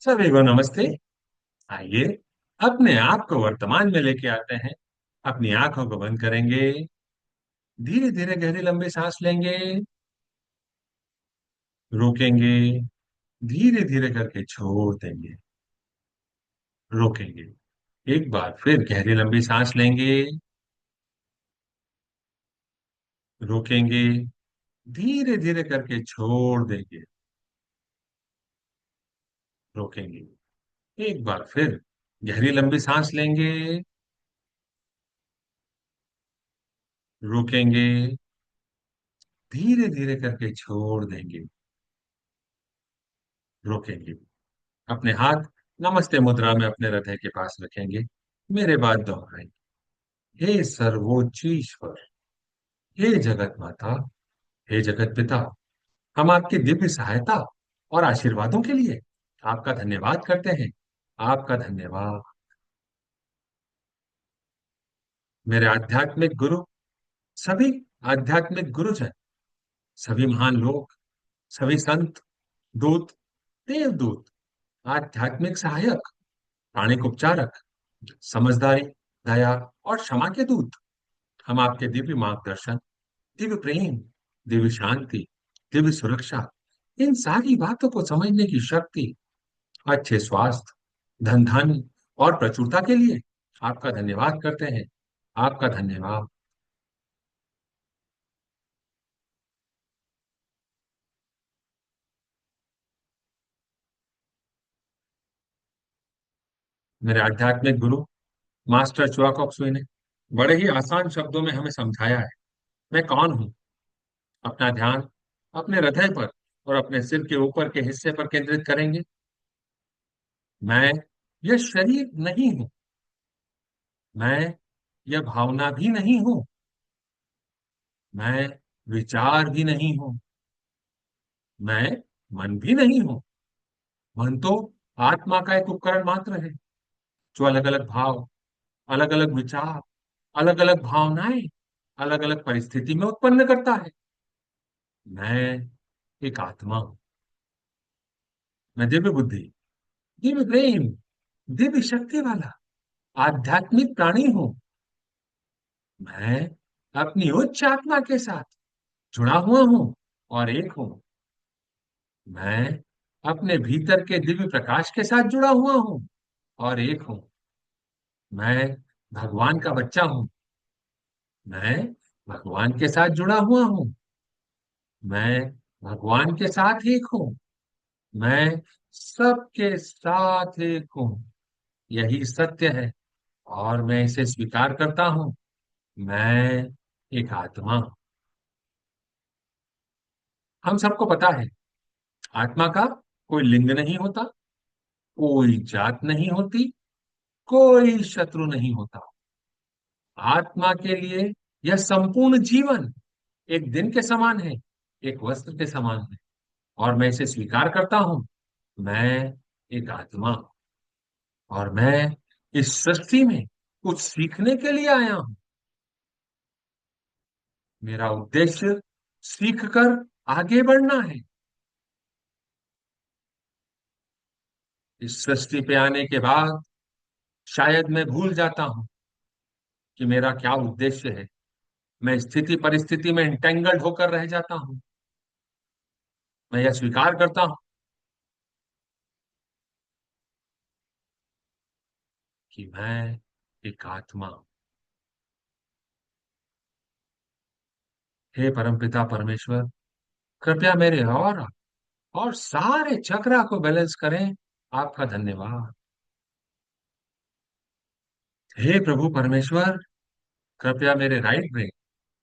सभी को नमस्ते। आइए अपने आप को वर्तमान में लेके आते हैं। अपनी आंखों को बंद करेंगे। धीरे धीरे गहरी लंबी सांस लेंगे। रोकेंगे। धीरे धीरे करके छोड़ देंगे। रोकेंगे। एक बार फिर गहरी लंबी सांस लेंगे। रोकेंगे। धीरे धीरे करके छोड़ देंगे। रोकेंगे। एक बार फिर गहरी लंबी सांस लेंगे। रोकेंगे। धीरे धीरे करके छोड़ देंगे। रोकेंगे। अपने हाथ नमस्ते मुद्रा में अपने हृदय के पास रखेंगे। मेरे बाद दोहराएंगे। हे सर्वोच्च ईश्वर, हे जगत माता, हे जगत पिता, हम आपकी दिव्य सहायता और आशीर्वादों के लिए आपका धन्यवाद करते हैं। आपका धन्यवाद। मेरे आध्यात्मिक गुरु, सभी आध्यात्मिक गुरुजन, सभी महान लोग, सभी संत, दूत, देवदूत, आध्यात्मिक सहायक, प्राणिक उपचारक, समझदारी, दया और क्षमा के दूत, हम आपके दिव्य मार्गदर्शन, दिव्य प्रेम, दिव्य शांति, दिव्य सुरक्षा, इन सारी बातों को समझने की शक्ति, अच्छे स्वास्थ्य, धन धन और प्रचुरता के लिए आपका धन्यवाद करते हैं। आपका धन्यवाद। मेरे आध्यात्मिक गुरु मास्टर च्वाक सुई ने बड़े ही आसान शब्दों में हमें समझाया है। मैं कौन हूँ? अपना ध्यान अपने हृदय पर और अपने सिर के ऊपर के हिस्से पर केंद्रित करेंगे। मैं यह शरीर नहीं हूँ। मैं यह भावना भी नहीं हूँ। मैं विचार भी नहीं हूँ। मैं मन भी नहीं हूँ। मन तो आत्मा का एक उपकरण मात्र है, जो अलग अलग भाव, अलग अलग विचार, अलग अलग भावनाएं, अलग अलग परिस्थिति में उत्पन्न करता है। मैं एक आत्मा हूँ। मैं दिव्य बुद्धि, दिव्य प्रेम, दिव्य शक्ति वाला आध्यात्मिक प्राणी हूँ। मैं अपनी उच्च आत्मा के साथ जुड़ा हुआ हूँ और एक हूँ। मैं अपने भीतर के दिव्य प्रकाश के साथ जुड़ा हुआ हूँ और एक हूँ। मैं भगवान का बच्चा हूँ। मैं भगवान के साथ जुड़ा हुआ हूँ। मैं भगवान के साथ एक हूँ। मैं सबके साथ एक हूँ। यही सत्य है और मैं इसे स्वीकार करता हूँ। मैं एक आत्मा हूँ। हम सबको पता है, आत्मा का कोई लिंग नहीं होता, कोई जात नहीं होती, कोई शत्रु नहीं होता। आत्मा के लिए यह संपूर्ण जीवन एक दिन के समान है, एक वस्त्र के समान है, और मैं इसे स्वीकार करता हूं। मैं एक आत्मा हूं और मैं इस सृष्टि में कुछ सीखने के लिए आया हूं। मेरा उद्देश्य सीखकर आगे बढ़ना है। इस सृष्टि पे आने के बाद शायद मैं भूल जाता हूं कि मेरा क्या उद्देश्य है। मैं स्थिति परिस्थिति में इंटेंगल्ड होकर रह जाता हूं। मैं यह स्वीकार करता हूं कि मैं एक आत्मा हूं। हे परमपिता परमेश्वर, कृपया मेरे और सारे चक्रा को बैलेंस करें। आपका धन्यवाद। हे प्रभु परमेश्वर, कृपया मेरे राइट ब्रेन,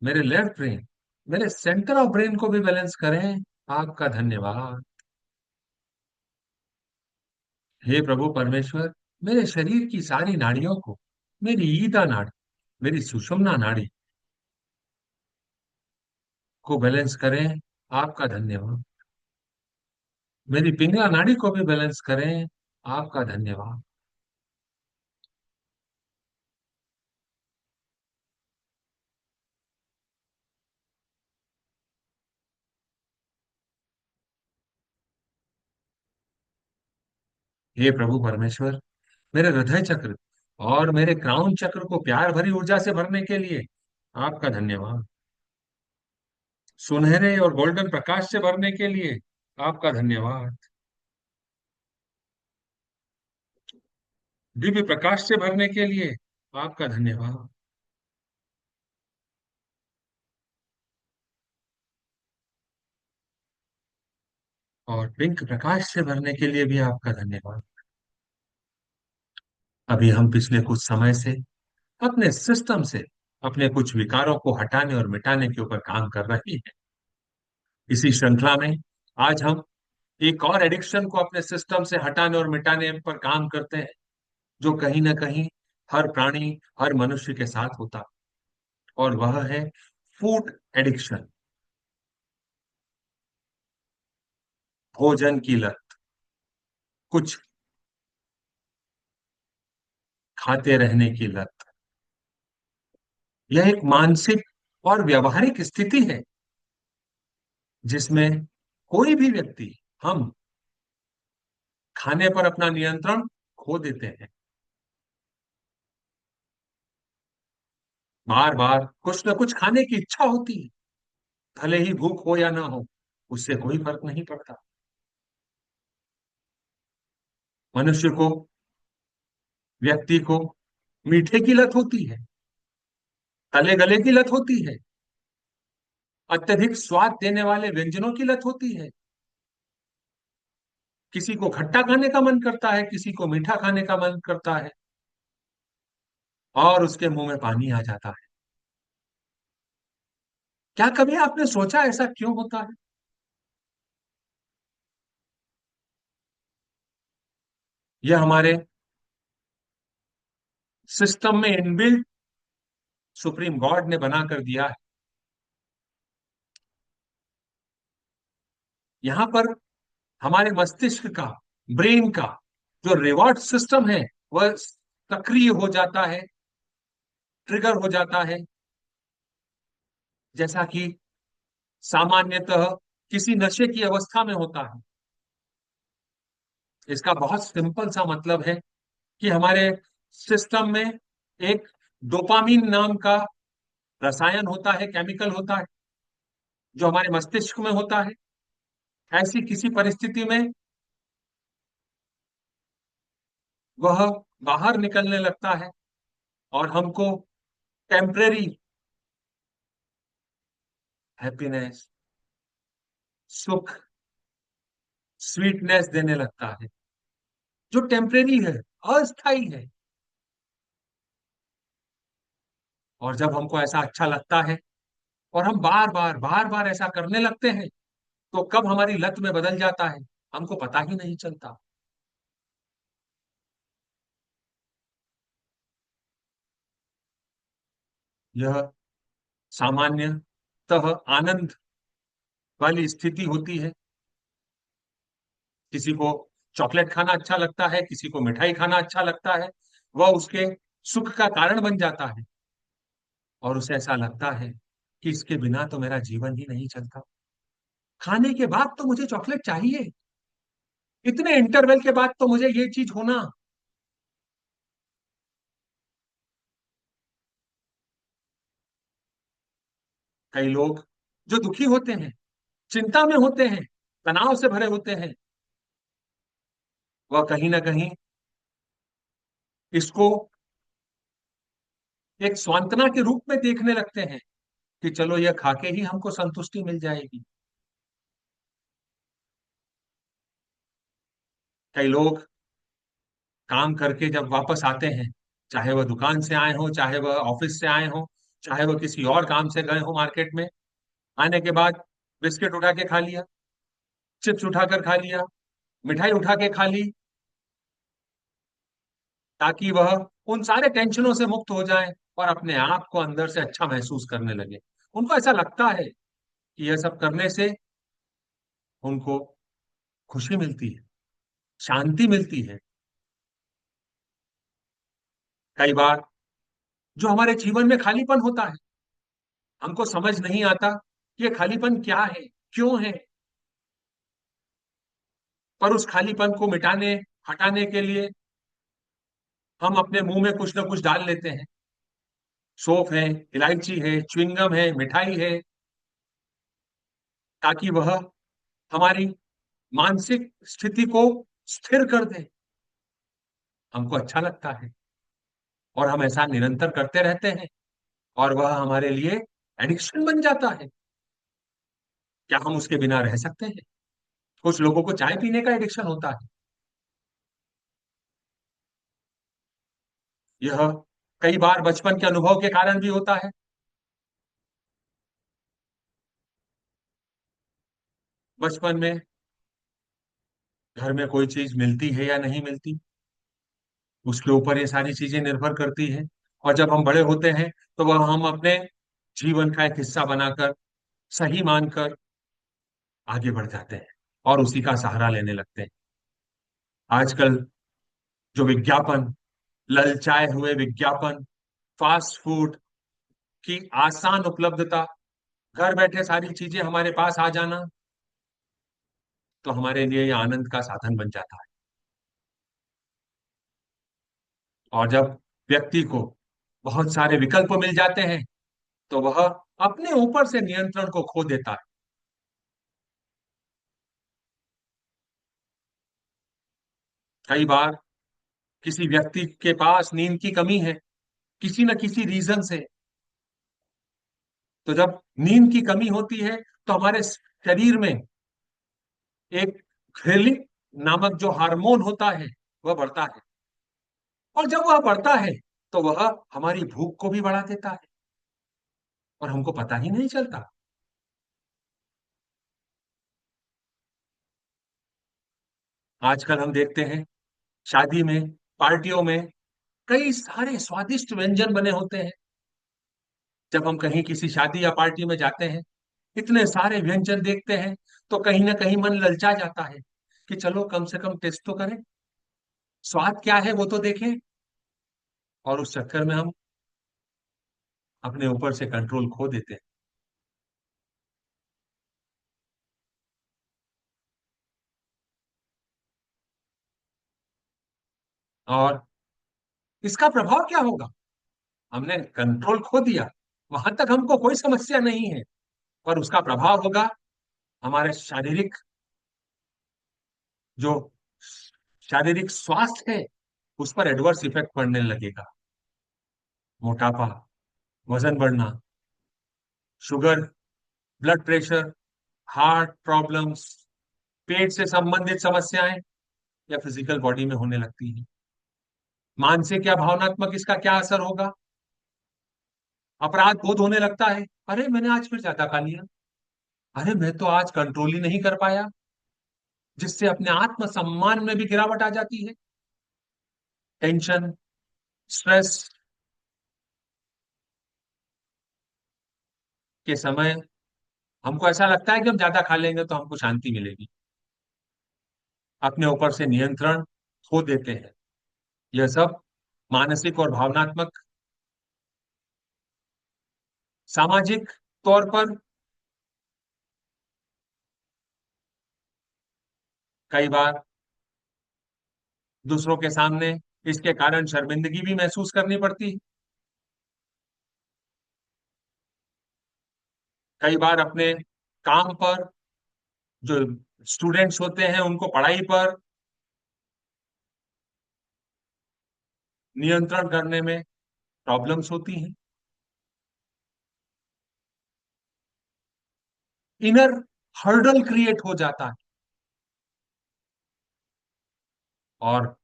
मेरे लेफ्ट ब्रेन, मेरे सेंटर ऑफ ब्रेन को भी बैलेंस करें। आपका धन्यवाद। हे प्रभु परमेश्वर, मेरे शरीर की सारी नाड़ियों को, मेरी ईदा नाड़ी, मेरी सुषुम्ना नाड़ी को बैलेंस करें। आपका धन्यवाद। मेरी पिंगला नाड़ी को भी बैलेंस करें। आपका धन्यवाद। हे प्रभु परमेश्वर, मेरे हृदय चक्र और मेरे क्राउन चक्र को प्यार भरी ऊर्जा से भरने के लिए आपका धन्यवाद। सुनहरे और गोल्डन प्रकाश से भरने के लिए आपका धन्यवाद। दिव्य प्रकाश से भरने के लिए आपका धन्यवाद। और पिंक प्रकाश से भरने के लिए भी आपका धन्यवाद। अभी हम पिछले कुछ समय से अपने सिस्टम से अपने कुछ विकारों को हटाने और मिटाने के ऊपर काम कर रही है। इसी श्रृंखला में आज हम एक और एडिक्शन को अपने सिस्टम से हटाने और मिटाने पर काम करते हैं, जो कहीं ना कहीं हर प्राणी, हर मनुष्य के साथ होता है, और वह है फूड एडिक्शन, भोजन की लत। कुछ खाते रहने की लत। यह एक मानसिक और व्यवहारिक स्थिति है जिसमें कोई भी व्यक्ति, हम खाने पर अपना नियंत्रण खो देते हैं। बार बार कुछ न कुछ खाने की इच्छा होती है, भले ही भूख हो या ना हो, उससे कोई फर्क नहीं पड़ता। मनुष्य को, व्यक्ति को मीठे की लत होती है, तले गले की लत होती है, अत्यधिक स्वाद देने वाले व्यंजनों की लत होती है। किसी को खट्टा खाने का मन करता है, किसी को मीठा खाने का मन करता है, और उसके मुंह में पानी आ जाता है। क्या कभी आपने सोचा ऐसा क्यों होता है? यह हमारे सिस्टम में इनबिल्ट सुप्रीम गॉड ने बना कर दिया है। यहां पर हमारे मस्तिष्क का, ब्रेन का जो रिवॉर्ड सिस्टम है, वह सक्रिय हो जाता है, ट्रिगर हो जाता है, जैसा कि सामान्यतः किसी नशे की अवस्था में होता है। इसका बहुत सिंपल सा मतलब है कि हमारे सिस्टम में एक डोपामीन नाम का रसायन होता है, केमिकल होता है, जो हमारे मस्तिष्क में होता है। ऐसी किसी परिस्थिति में वह बाहर निकलने लगता है और हमको टेम्परेरी हैप्पीनेस, सुख, स्वीटनेस देने लगता है, जो टेम्परेरी है, अस्थाई है। और जब हमको ऐसा अच्छा लगता है और हम बार बार ऐसा करने लगते हैं, तो कब हमारी लत में बदल जाता है, हमको पता ही नहीं चलता। यह सामान्यतः आनंद वाली स्थिति होती है। किसी को चॉकलेट खाना अच्छा लगता है, किसी को मिठाई खाना अच्छा लगता है, वह उसके सुख का कारण बन जाता है, और उसे ऐसा लगता है कि इसके बिना तो मेरा जीवन ही नहीं चलता। खाने के बाद तो मुझे चॉकलेट चाहिए, इतने इंटरवल के बाद तो मुझे ये चीज होना। कई लोग जो दुखी होते हैं, चिंता में होते हैं, तनाव से भरे होते हैं, वह कहीं ना कहीं इसको एक सांत्वना के रूप में देखने लगते हैं कि चलो यह खाके ही हमको संतुष्टि मिल जाएगी। कई लोग काम करके जब वापस आते हैं, चाहे वह दुकान से आए हो, चाहे वह ऑफिस से आए हो, चाहे वह किसी और काम से गए हो मार्केट में, आने के बाद बिस्किट उठा के खा लिया, चिप्स उठाकर खा लिया, मिठाई उठा के खा ली, ताकि वह उन सारे टेंशनों से मुक्त हो जाए और अपने आप को अंदर से अच्छा महसूस करने लगे। उनको ऐसा लगता है कि यह सब करने से उनको खुशी मिलती है, शांति मिलती है। कई बार जो हमारे जीवन में खालीपन होता है, हमको समझ नहीं आता कि ये खालीपन क्या है, क्यों है, पर उस खालीपन को मिटाने हटाने के लिए हम अपने मुंह में कुछ ना कुछ डाल लेते हैं। सौंफ है, इलायची है, च्युइंगम है, मिठाई है, ताकि वह हमारी मानसिक स्थिति को स्थिर कर दे। हमको अच्छा लगता है और हम ऐसा निरंतर करते रहते हैं, और वह हमारे लिए एडिक्शन बन जाता है। क्या हम उसके बिना रह सकते हैं? कुछ लोगों को चाय पीने का एडिक्शन होता है। यह कई बार बचपन के अनुभव के कारण भी होता है। बचपन में घर में कोई चीज मिलती है या नहीं मिलती, उसके ऊपर ये सारी चीजें निर्भर करती हैं। और जब हम बड़े होते हैं तो वह हम अपने जीवन का एक हिस्सा बनाकर, सही मानकर आगे बढ़ जाते हैं और उसी का सहारा लेने लगते हैं। आजकल जो विज्ञापन, ललचाए हुए विज्ञापन, फास्ट फूड की आसान उपलब्धता, घर बैठे सारी चीजें हमारे पास आ जाना, तो हमारे लिए ये आनंद का साधन बन जाता है। और जब व्यक्ति को बहुत सारे विकल्प मिल जाते हैं तो वह अपने ऊपर से नियंत्रण को खो देता है। कई बार किसी व्यक्ति के पास नींद की कमी है, किसी न किसी रीजन से। तो जब नींद की कमी होती है तो हमारे शरीर में एक घ्रेलिन नामक जो हार्मोन होता है वह बढ़ता है। और जब वह बढ़ता है तो वह हमारी भूख को भी बढ़ा देता है और हमको पता ही नहीं चलता। आजकल हम देखते हैं शादी में, पार्टियों में कई सारे स्वादिष्ट व्यंजन बने होते हैं। जब हम कहीं किसी शादी या पार्टी में जाते हैं, इतने सारे व्यंजन देखते हैं, तो कहीं ना कहीं मन ललचा जाता है कि चलो कम से कम टेस्ट तो करें, स्वाद क्या है वो तो देखें। और उस चक्कर में हम अपने ऊपर से कंट्रोल खो देते हैं। और इसका प्रभाव क्या होगा? हमने कंट्रोल खो दिया, वहां तक हमको कोई समस्या नहीं है, पर उसका प्रभाव होगा हमारे जो शारीरिक स्वास्थ्य है, उस पर एडवर्स इफेक्ट पड़ने लगेगा। मोटापा, वजन बढ़ना, sugar, blood pressure, heart problems, पेट से संबंधित समस्याएं या फिजिकल बॉडी में होने लगती है। मानसिक या भावनात्मक इसका क्या असर होगा? अपराध बोध होने लगता है, अरे मैंने आज फिर ज्यादा खा लिया, अरे मैं तो आज कंट्रोल ही नहीं कर पाया, जिससे अपने आत्मसम्मान में भी गिरावट आ जाती है। टेंशन, स्ट्रेस के समय हमको ऐसा लगता है कि हम ज्यादा खा लेंगे तो हमको शांति मिलेगी। अपने ऊपर से नियंत्रण खो देते हैं। यह सब मानसिक और भावनात्मक, सामाजिक तौर पर कई बार दूसरों के सामने इसके कारण शर्मिंदगी भी महसूस करनी पड़ती है। कई बार अपने काम पर, जो स्टूडेंट्स होते हैं उनको पढ़ाई पर नियंत्रण करने में प्रॉब्लम्स होती हैं। इनर हर्डल क्रिएट हो जाता है और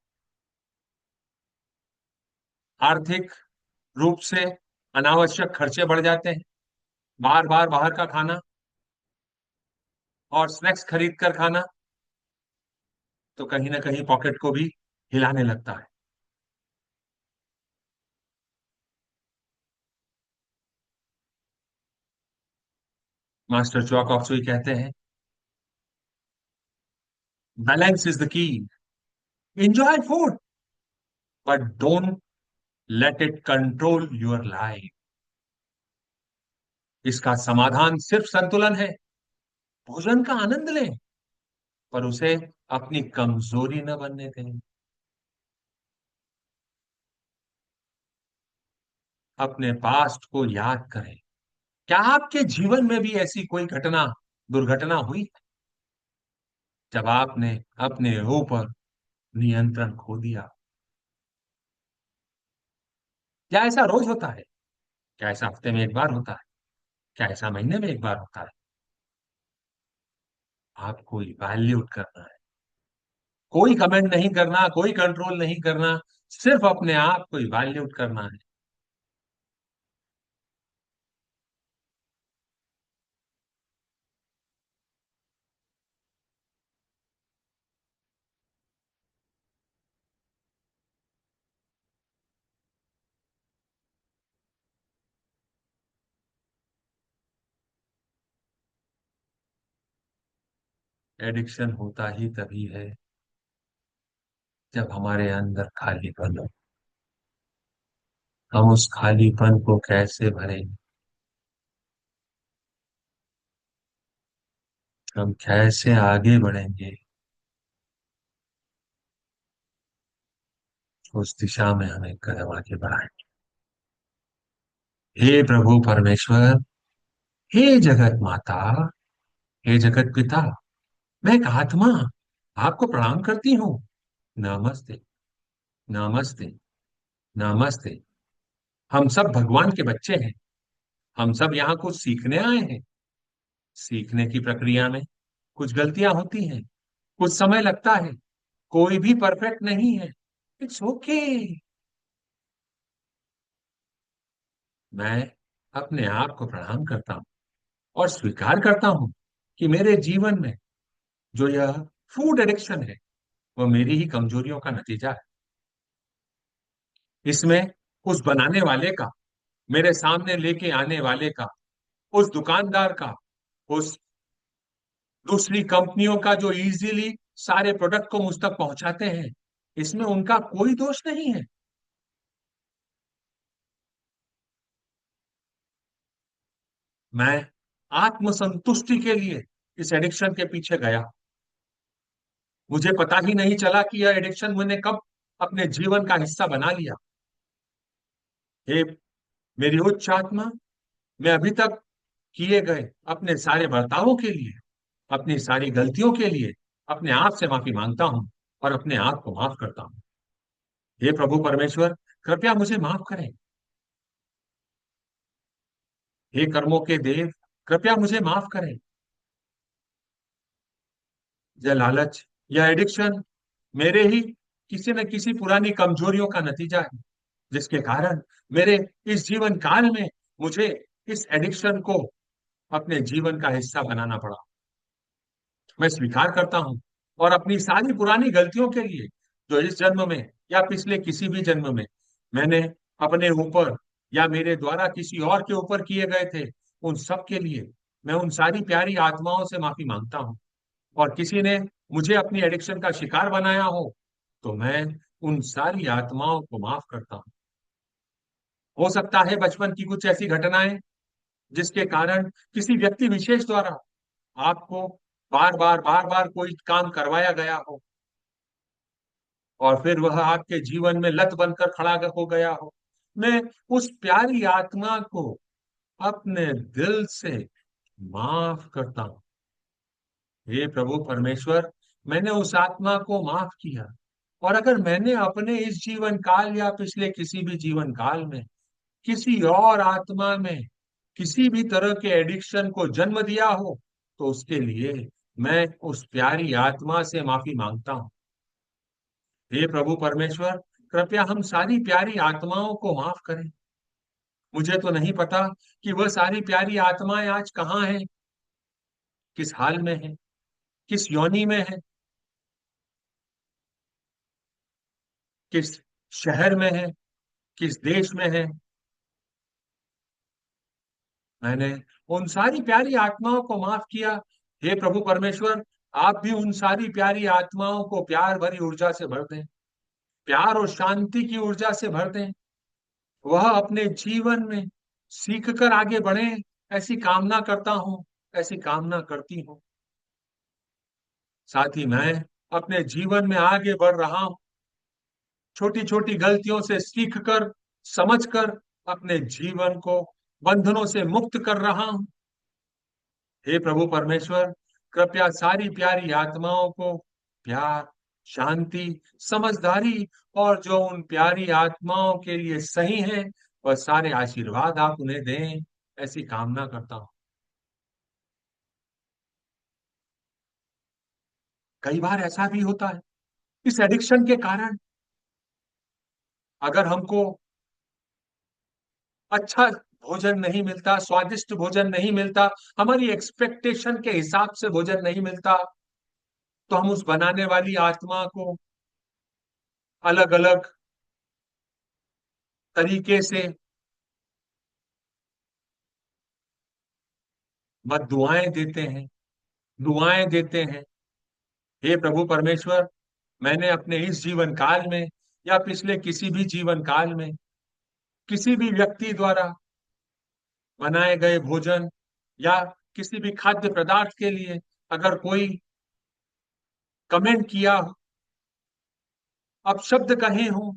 आर्थिक रूप से अनावश्यक खर्चे बढ़ जाते हैं। बार बार बाहर का खाना और स्नैक्स खरीद कर खाना तो कहीं ना कहीं पॉकेट को भी हिलाने लगता है। मास्टर चौक ऑफ सुई कहते हैं, balance is the key, enjoy food but don't let it control your life. इसका समाधान सिर्फ संतुलन है। भोजन का आनंद लें, पर उसे अपनी कमजोरी न बनने दें। अपने पास्ट को याद करें। क्या आपके जीवन में भी ऐसी कोई घटना, दुर्घटना हुई जब आपने अपने ऊपर नियंत्रण खो दिया? क्या ऐसा रोज होता है? क्या ऐसा हफ्ते में एक बार होता है? क्या ऐसा महीने में एक बार होता है? आपको इवैल्यूएट करना है। कोई कमेंट नहीं करना, कोई कंट्रोल नहीं करना, सिर्फ अपने आप को इवैल्यूएट करना है। एडिक्शन होता ही तभी है जब हमारे अंदर खालीपन हो। हम उस खालीपन को कैसे भरें? हम कैसे आगे बढ़ेंगे? उस दिशा में हमें कदम आगे बढ़ाएं। हे प्रभु परमेश्वर, हे जगत माता, हे जगत पिता, मैं एक आत्मा आपको प्रणाम करती हूँ। नमस्ते, नमस्ते, नमस्ते। हम सब भगवान के बच्चे हैं। हम सब यहाँ कुछ सीखने आए हैं। सीखने की प्रक्रिया में कुछ गलतियां होती हैं, कुछ समय लगता है। कोई भी परफेक्ट नहीं है। It's okay. मैं अपने आप को प्रणाम करता हूँ और स्वीकार करता हूँ कि मेरे जीवन में जो यह फूड एडिक्शन है, वह मेरी ही कमजोरियों का नतीजा है। इसमें उस बनाने वाले का, मेरे सामने लेके आने वाले का, उस दुकानदार का, उस दूसरी कंपनियों का जो इजीली सारे प्रोडक्ट को मुझ तक पहुंचाते हैं, इसमें उनका कोई दोष नहीं है। मैं आत्मसंतुष्टि के लिए इस एडिक्शन के पीछे गया। मुझे पता ही नहीं चला कि यह एडिक्शन मैंने कब अपने जीवन का हिस्सा बना लिया। हे मेरी उच्च आत्मा, मैं अभी तक किए गए अपने सारे बर्तावों के लिए, अपनी सारी गलतियों के लिए अपने आप से माफी मांगता हूं और अपने आप को माफ करता हूं। हे प्रभु परमेश्वर, कृपया मुझे माफ करें। हे कर्मों के देव, कृपया मुझे माफ करें। यह लालच, यह एडिक्शन मेरे ही किसी न किसी पुरानी कमजोरियों का नतीजा है, जिसके कारण मेरे इस जीवन काल में मुझे इस एडिक्शन को अपने जीवन का हिस्सा बनाना पड़ा। मैं स्वीकार करता हूं और अपनी सारी पुरानी गलतियों के लिए, जो इस जन्म में या पिछले किसी भी जन्म में मैंने अपने ऊपर या मेरे द्वारा किसी और के ऊपर किए गए थे, उन सब के लिए मैं उन सारी प्यारी आत्माओं से माफी मांगता हूँ। और किसी ने मुझे अपनी एडिक्शन का शिकार बनाया हो, तो मैं उन सारी आत्माओं को माफ करता हूँ। हो सकता है बचपन की कुछ ऐसी घटनाएं जिसके कारण किसी व्यक्ति विशेष द्वारा आपको बार बार कोई काम करवाया गया हो, और फिर वह आपके जीवन में लत बनकर खड़ा हो गया हो। मैं उस प्यारी आत्मा को अपने दिल से माफ करता हूँ। हे प्रभु परमेश्वर, मैंने उस आत्मा को माफ किया। और अगर मैंने अपने इस जीवन काल या पिछले किसी भी जीवन काल में किसी और आत्मा में किसी भी तरह के एडिक्शन को जन्म दिया हो, तो उसके लिए मैं उस प्यारी आत्मा से माफी मांगता हूँ। हे प्रभु परमेश्वर, कृपया हम सारी प्यारी आत्माओं को माफ करें। मुझे तो नहीं पता कि वह सारी प्यारी आत्माएं आज कहाँ हैं, किस हाल में हैं, किस योनि में हैं, किस शहर में हैं, किस देश में हैं। मैंने उन सारी प्यारी आत्माओं को माफ किया। हे प्रभु परमेश्वर, आप भी उन सारी प्यारी आत्माओं को प्यार भरी ऊर्जा से भर दें, प्यार और शांति की ऊर्जा से भर दें। वह अपने जीवन में सीख कर आगे बढ़े, ऐसी कामना करता हूँ, ऐसी कामना करती हूँ। साथ ही मैं अपने जीवन में आगे बढ़ रहा हूँ, छोटी छोटी गलतियों से सीख कर, समझ कर अपने जीवन को बंधनों से मुक्त कर रहा हूं। हे प्रभु परमेश्वर, कृपया सारी प्यारी आत्माओं को प्यार, शांति, समझदारी और जो उन प्यारी आत्माओं के लिए सही है वह सारे आशीर्वाद आप उन्हें दें, ऐसी कामना करता हूं। कई बार ऐसा भी होता है, इस एडिक्शन के कारण अगर हमको अच्छा भोजन नहीं मिलता, स्वादिष्ट भोजन नहीं मिलता, हमारी एक्सपेक्टेशन के हिसाब से भोजन नहीं मिलता, तो हम उस बनाने वाली आत्मा को अलग अलग तरीके से बद दुआएं देते हैं, दुआएं देते हैं। हे प्रभु परमेश्वर, मैंने अपने इस जीवन काल में या पिछले किसी भी जीवन काल में किसी भी व्यक्ति द्वारा बनाए गए भोजन या किसी भी खाद्य पदार्थ के लिए अगर कोई कमेंट किया हो, अपशब्द कहे हों,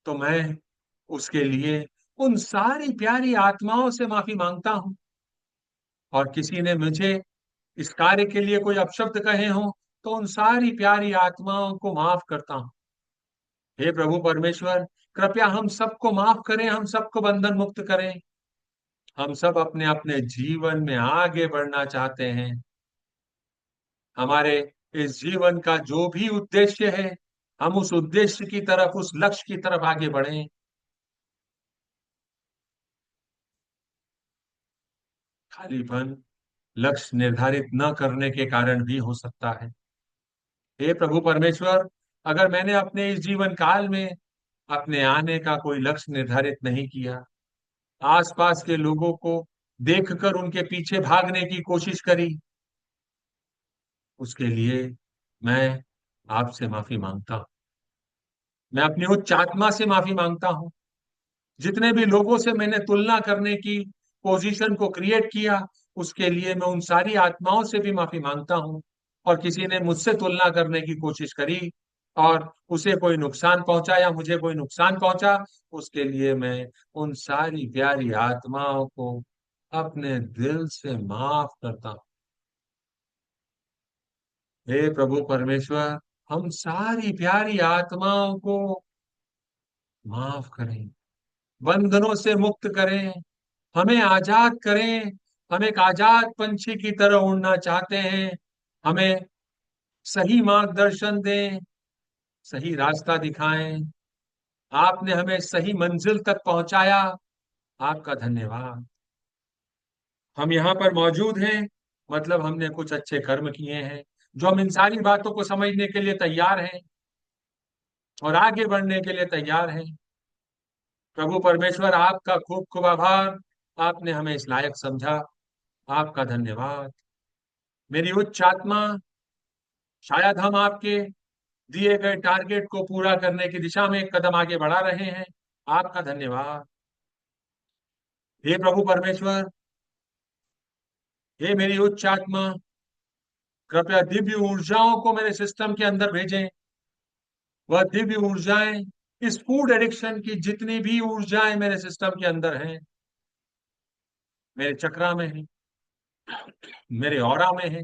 तो मैं उसके लिए उन सारी प्यारी आत्माओं से माफी मांगता हूं। और किसी ने मुझे इस कार्य के लिए कोई अपशब्द कहे हों, तो उन सारी प्यारी आत्माओं को माफ करता हूं। हे प्रभु परमेश्वर, कृपया हम सबको माफ करें, हम सबको बंधन मुक्त करें। हम सब अपने अपने जीवन में आगे बढ़ना चाहते हैं। हमारे इस जीवन का जो भी उद्देश्य है, हम उस उद्देश्य की तरफ, उस लक्ष्य की तरफ आगे बढ़ें। खालीपन लक्ष्य निर्धारित न करने के कारण भी हो सकता है। हे प्रभु परमेश्वर, अगर मैंने अपने इस जीवन काल में अपने आने का कोई लक्ष्य निर्धारित नहीं किया, आसपास के लोगों को देखकर उनके पीछे भागने की कोशिश करी, उसके लिए मैं आपसे माफी मांगता हूँ। मैं अपनी उच्च आत्मा से माफी मांगता हूँ। जितने भी लोगों से मैंने तुलना करने की पोजीशन को क्रिएट किया, उसके लिए मैं उन सारी आत्माओं से भी माफी मांगता हूँ। और किसी ने मुझसे तुलना करने की कोशिश करी और उसे कोई नुकसान पहुंचा या मुझे कोई नुकसान पहुंचा, उसके लिए मैं उन सारी प्यारी आत्माओं को अपने दिल से माफ करता हूँ। हे प्रभु परमेश्वर, हम सारी प्यारी आत्माओं को माफ करें, बंधनों से मुक्त करें, हमें आजाद करें। हम एक आजाद पंछी की तरह उड़ना चाहते हैं। हमें सही मार्गदर्शन दें, सही रास्ता दिखाएं। आपने हमें सही मंजिल तक पहुंचाया, आपका धन्यवाद। हम यहाँ पर मौजूद हैं, मतलब हमने कुछ अच्छे कर्म किए हैं, जो हम इन सारी बातों को समझने के लिए तैयार हैं और आगे बढ़ने के लिए तैयार हैं। प्रभु परमेश्वर, आपका खूब खूब आभार। आपने हमें इस लायक समझा, आपका धन्यवाद। मेरी उच्च आत्मा, शायद हम आपके दिए गए टारगेट को पूरा करने की दिशा में एक कदम आगे बढ़ा रहे हैं। आपका धन्यवाद। हे प्रभु परमेश्वर, हे मेरी उच्च आत्मा, कृपया दिव्य ऊर्जाओं को मेरे सिस्टम के अंदर भेजें। वह दिव्य ऊर्जाएं, इस फूड एडिक्शन की जितनी भी ऊर्जाएं मेरे सिस्टम के अंदर हैं, मेरे चक्रा में है, मेरे ऑरा में है,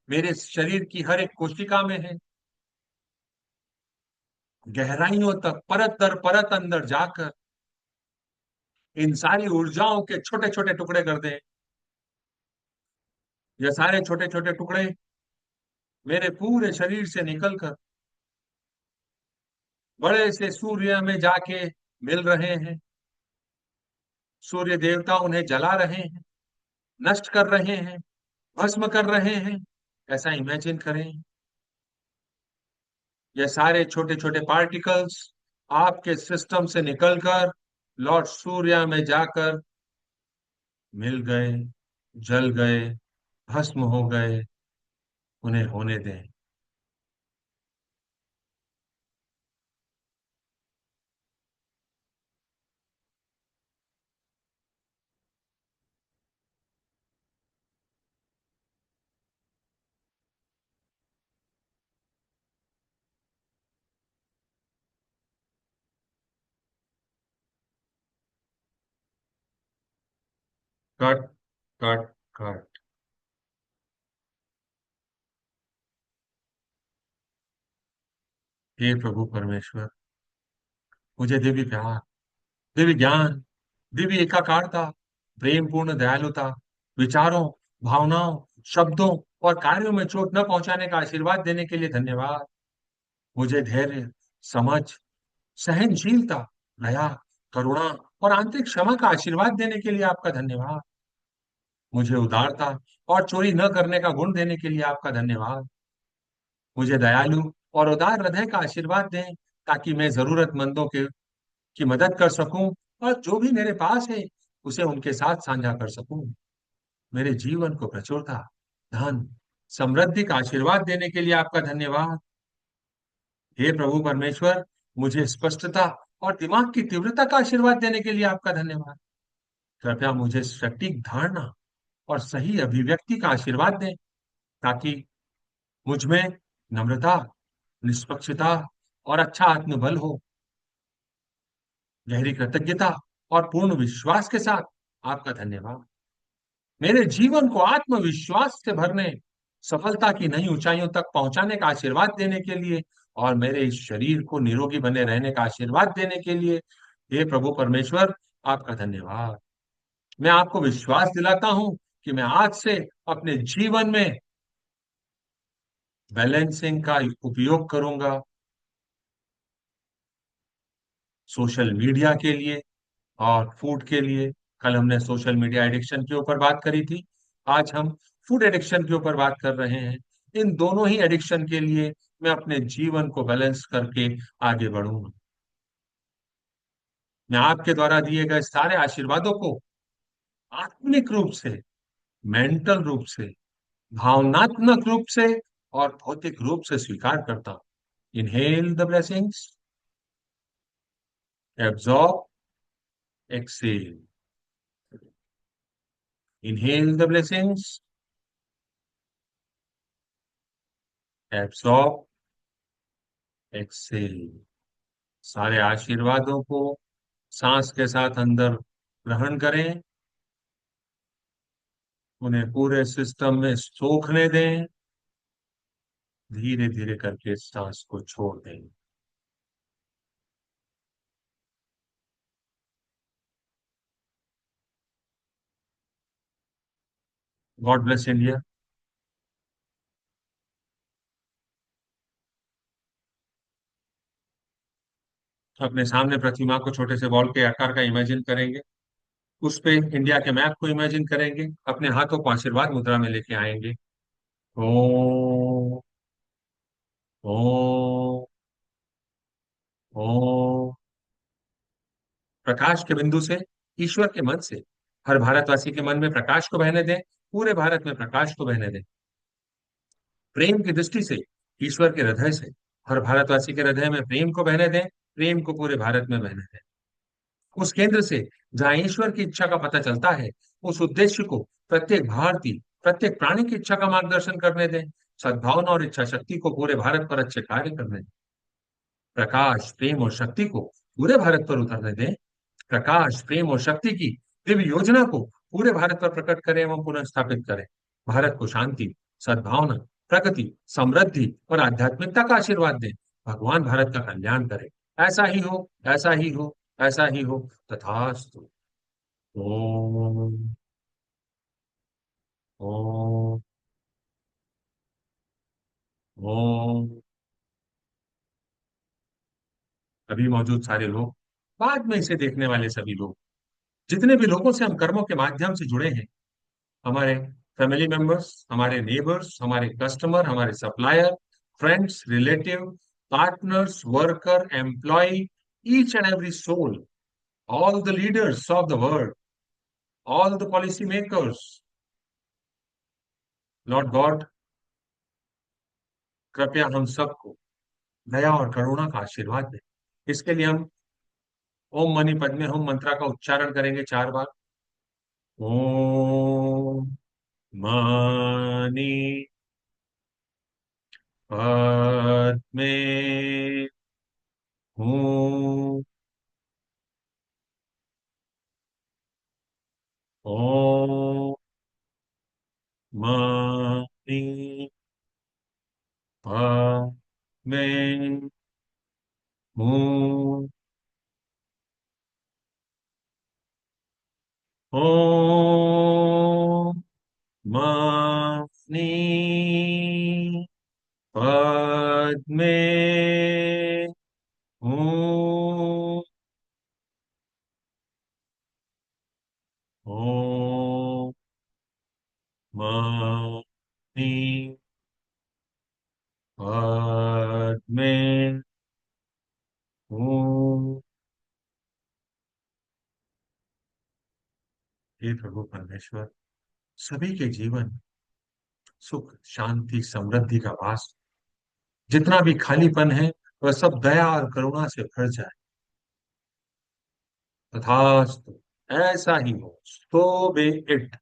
मेरे शरीर की हर एक कोशिका में है, गहराइयों तक परत दर परत अंदर जाकर इन सारी ऊर्जाओं के छोटे छोटे टुकड़े कर दें। ये सारे छोटे छोटे टुकड़े मेरे पूरे शरीर से निकलकर बड़े से सूर्य में जाके मिल रहे हैं। सूर्य देवता उन्हें जला रहे हैं, नष्ट कर रहे हैं, भस्म कर रहे हैं। ऐसा इमेजिन करें, ये सारे छोटे छोटे पार्टिकल्स आपके सिस्टम से निकलकर लॉर्ड सूर्य में जाकर मिल गए, जल गए, भस्म हो गए। उन्हें होने दें। Cut cut cut. हे प्रभु परमेश्वर, मुझे दिव्य प्यार, दिव्य ज्ञान, दिव्य एकाकारता, प्रेम पूर्ण दयालुता, विचारों, भावनाओं, शब्दों और कार्यों में चोट न पहुंचाने का आशीर्वाद देने के लिए धन्यवाद। मुझे धैर्य, समझ, सहनशीलता, दया, करुणा और आंतरिक क्षमा का आशीर्वाद देने के लिए आपका धन्यवाद। मुझे उदारता और चोरी न करने का गुण देने के लिए आपका धन्यवाद। मुझे दयालु और उदार हृदय का आशीर्वाद दें, ताकि मैं जरूरतमंदों के की मदद कर सकूं और जो भी मेरे पास है उसे उनके साथ साझा कर सकूं। मेरे जीवन को प्रचुरता, धन, समृद्धि का आशीर्वाद देने के लिए आपका धन्यवाद। हे प्रभु परमेश्वर, मुझे स्पष्टता और दिमाग की तीव्रता का आशीर्वाद देने के लिए आपका धन्यवाद। कृपया मुझे सटीक धारणा और सही अभिव्यक्ति का आशीर्वाद दें, ताकि मुझ में नम्रता, निष्पक्षता और अच्छा आत्मबल हो। गहरी कृतज्ञता और पूर्ण विश्वास के साथ आपका धन्यवाद। मेरे जीवन को आत्मविश्वास से भरने, सफलता की नई ऊंचाइयों तक पहुंचाने का आशीर्वाद देने के लिए और मेरे इस शरीर को निरोगी बने रहने का आशीर्वाद देने के लिए हे प्रभु परमेश्वर, आपका धन्यवाद। मैं आपको विश्वास दिलाता हूं कि मैं आज से अपने जीवन में बैलेंसिंग का उपयोग करूंगा, सोशल मीडिया के लिए और फूड के लिए। कल हमने सोशल मीडिया एडिक्शन के ऊपर बात करी थी, आज हम फूड एडिक्शन के ऊपर बात कर रहे हैं। इन दोनों ही एडिक्शन के लिए मैं अपने जीवन को बैलेंस करके आगे बढ़ूंगा। मैं आपके द्वारा दिए गए सारे आशीर्वादों को आत्मिक रूप से, मेंटल रूप से, भावनात्मक रूप से और भौतिक रूप से स्वीकार करता हूं। Inhale the blessings, absorb, exhale. Inhale the blessings, absorb, exhale. सारे आशीर्वादों को सांस के साथ अंदर ग्रहण करें, उन्हें पूरे सिस्टम में सोखने दें, धीरे धीरे करके सांस को छोड़ दें। God bless India. अपने सामने प्रतिमा को छोटे से बॉल के आकार का इमेजिन करेंगे, उस पे इंडिया के मैप को इमेजिन करेंगे, अपने हाथों को आशीर्वाद मुद्रा में लेके आएंगे। ओ, ओ, ओ। प्रकाश के बिंदु से, ईश्वर के मन से हर भारतवासी के मन में प्रकाश को बहने दें, पूरे भारत में प्रकाश को बहने दें। प्रेम की दृष्टि से, ईश्वर के हृदय से हर भारतवासी के हृदय में प्रेम को बहने दें, प्रेम को पूरे भारत में बहने दें। उस केंद्र से जहां ईश्वर की इच्छा का पता चलता है, उस उद्देश्य को प्रत्येक भारतीय, प्रत्येक प्राणी की इच्छा का मार्गदर्शन करने दें। सद्भावना और इच्छा शक्ति को पूरे भारत पर अच्छे कार्य करने दें। प्रकाश, प्रेम और शक्ति को पूरे भारत पर उतरने दें। प्रकाश, प्रेम और शक्ति की दिव्य योजना को पूरे भारत पर प्रकट करें एवं पुनः स्थापित करें। भारत को शांति, सद्भावना, प्रगति, समृद्धि और आध्यात्मिकता का आशीर्वाद दें। भगवान भारत का कल्याण करें। ऐसा ही हो, ऐसा ही हो, ऐसा ही हो। तथास्तु। ओम, ओम, ओम। अभी मौजूद सारे लोग, बाद में इसे देखने वाले सभी लोग, जितने भी लोगों से हम कर्मों के माध्यम से जुड़े हैं, हमारे फैमिली मेंबर्स, हमारे नेबर्स, हमारे कस्टमर, हमारे supplier, friends, relative, partners, worker, employ, each and every soul, all the leaders of the world, all the policy makers, lord God, कृपया हम सबको दया और करुणा का आशीर्वाद दें। इसके लिए हम ओम मनी पद्मे हूम मंत्र का उच्चारण करेंगे 4 बार। ओम मनी पद्मे हूँ। ओम मणि में हूँ। ओम मणि पद्मे हूँ। ओम मणि पद्मे हूँ। हे प्रभु परमेश्वर, सभी के जीवन सुख शांति समृद्धि का वास, जितना भी खालीपन है वह सब दया और करुणा से भर जाए। तथास्तु, ऐसा ही हो। So be it.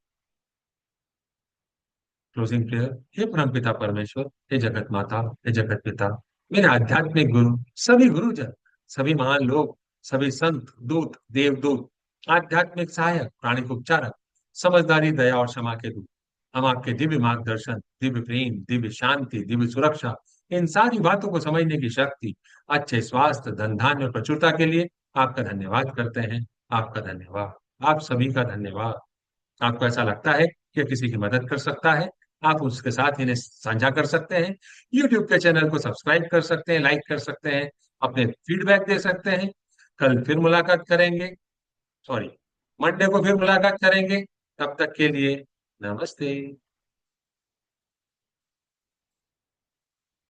Closing prayer. हे परम पिता परमेश्वर, हे जगत माता, हे जगत पिता, मेरे आध्यात्मिक गुरु, सभी गुरुजन, सभी महान लोग, सभी संत दूत देवदूत, आध्यात्मिक सहायक प्राणिक उपचारक, समझदारी दया और क्षमा के दूत, हम आपके दिव्य मार्गदर्शन, दिव्य प्रेम, दिव्य शांति, दिव्य सुरक्षा, इन सारी बातों को समझने की शक्ति, अच्छे स्वास्थ्य, धन धान्य और प्रचुरता के लिए आपका धन्यवाद करते हैं। आपका धन्यवाद। आप सभी का धन्यवाद। आपको ऐसा लगता है कि किसी की मदद कर सकता है, आप उसके साथ इन्हें साझा कर सकते हैं। YouTube के चैनल को सब्सक्राइब कर सकते हैं, लाइक कर सकते हैं, अपने फीडबैक दे सकते हैं। कल फिर मुलाकात करेंगे। सॉरी, मंडे को फिर मुलाकात करेंगे। तब तक के लिए नमस्ते।